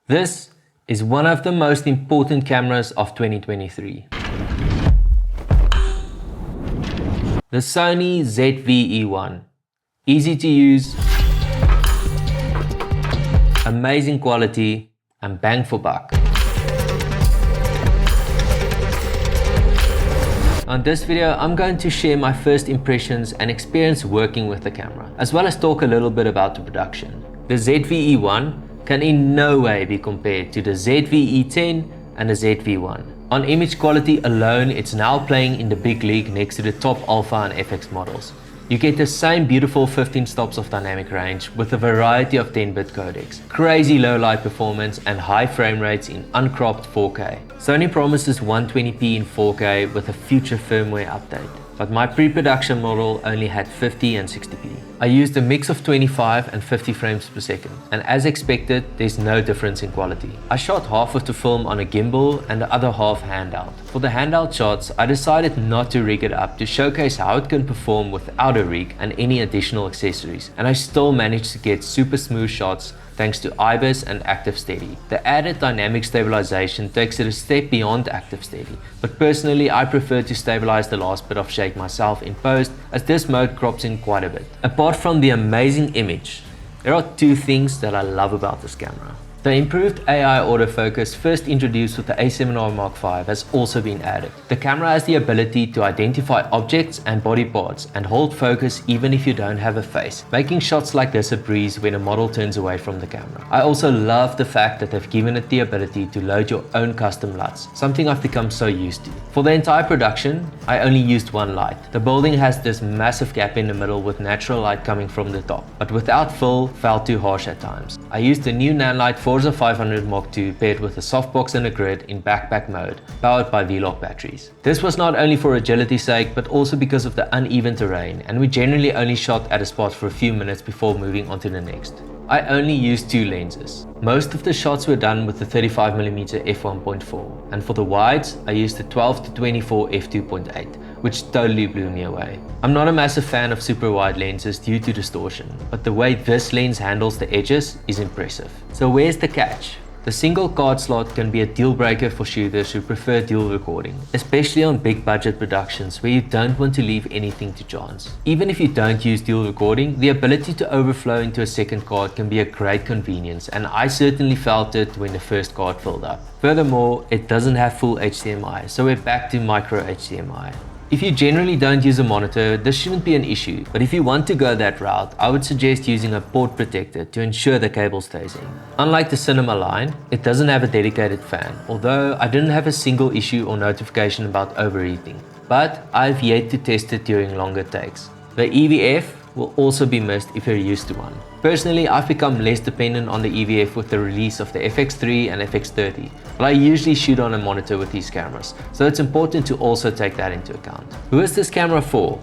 This is one of the most important cameras of 2023. The Sony ZVE1. Easy to use, amazing quality, and bang for buck. On this video, I'm going to share my first impressions and experience working with the camera, as well as talk a little bit about the production. The ZVE1 can in no way be compared to the ZVE10 and the ZVE1. On image quality alone, it's now playing in the big league next to the top Alpha and FX models. You get the same beautiful 15 stops of dynamic range with a variety of 10-bit codecs, crazy low light performance and high frame rates in uncropped 4K. Sony promises 120p in 4K with a future firmware update, but my pre-production model only had 50 and 60p. I used a mix of 25 and 50 frames per second, and as expected, there's no difference in quality. I shot half of the film on a gimbal and the other half handheld. For the handheld shots, I decided not to rig it up to showcase how it can perform without a rig and any additional accessories, and I still managed to get super smooth shots thanks to IBIS and Active Steady. The added dynamic stabilization takes it a step beyond Active Steady, but personally I prefer to stabilize the last bit of shake myself in post, as this mode crops in quite a bit. Apart from the amazing image, there are two things that I love about this camera. The improved AI autofocus, first introduced with the A7R Mark V, has also been added. The camera has the ability to identify objects and body parts and hold focus even if you don't have a face, making shots like this a breeze when a model turns away from the camera. I also love the fact that they've given it the ability to load your own custom LUTs, something I've become so used to. For the entire production, I only used one light. The building has this massive gap in the middle with natural light coming from the top, but without fill, felt too harsh at times. I used the new Nanlite Forza 500 Mark II paired with a softbox and a grid in backpack mode, powered by V-Lock batteries. This was not only for agility's sake, but also because of the uneven terrain, and we generally only shot at a spot for a few minutes before moving on to the next. I only used two lenses. Most of the shots were done with the 35mm f1.4, and for the wides, I used the 12-24 f2.8, which totally blew me away. I'm not a massive fan of super wide lenses due to distortion, but the way this lens handles the edges is impressive. So where's the catch? The single card slot can be a deal breaker for shooters who prefer dual recording, especially on big budget productions where you don't want to leave anything to chance. Even if you don't use dual recording, the ability to overflow into a second card can be a great convenience, and I certainly felt it when the first card filled up. Furthermore, it doesn't have full HDMI, so we're back to micro HDMI. If you generally don't use a monitor, this shouldn't be an issue, but if you want to go that route, I would suggest using a port protector to ensure the cable stays in. Unlike the cinema line, it doesn't have a dedicated fan, although I didn't have a single issue or notification about overheating, but I've yet to test it during longer takes. The EVF will also be missed if you're used to one. Personally, I've become less dependent on the EVF with the release of the FX3 and FX30, but I usually shoot on a monitor with these cameras, so it's important to also take that into account. Who is this camera for?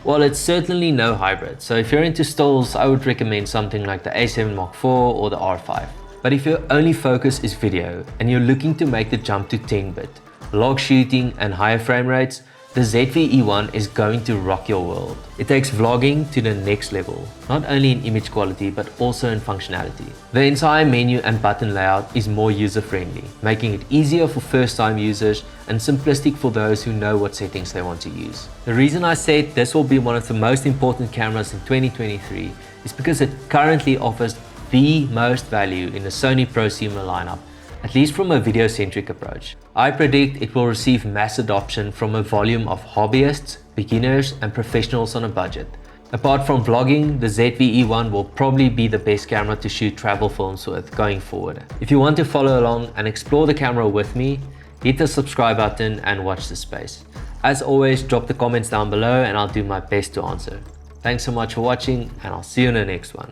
Well, it's certainly no hybrid, so if you're into stills, I would recommend something like the A7 Mark IV or the R5. But if your only focus is video and you're looking to make the jump to 10-bit, log shooting and higher frame rates, the ZVE1 is going to rock your world. It takes vlogging to the next level, not only in image quality but also in functionality. The entire menu and button layout is more user-friendly, making it easier for first-time users and simplistic for those who know what settings they want to use. The reason I said this will be one of the most important cameras in 2023 is because it currently offers the most value in the Sony prosumer lineup, at least from a video-centric approach. I predict it will receive mass adoption from a volume of hobbyists, beginners, and professionals on a budget. Apart from vlogging, the ZVE1 will probably be the best camera to shoot travel films with going forward. If you want to follow along and explore the camera with me, hit the subscribe button and watch this space. As always, drop the comments down below and I'll do my best to answer. Thanks so much for watching, and I'll see you in the next one.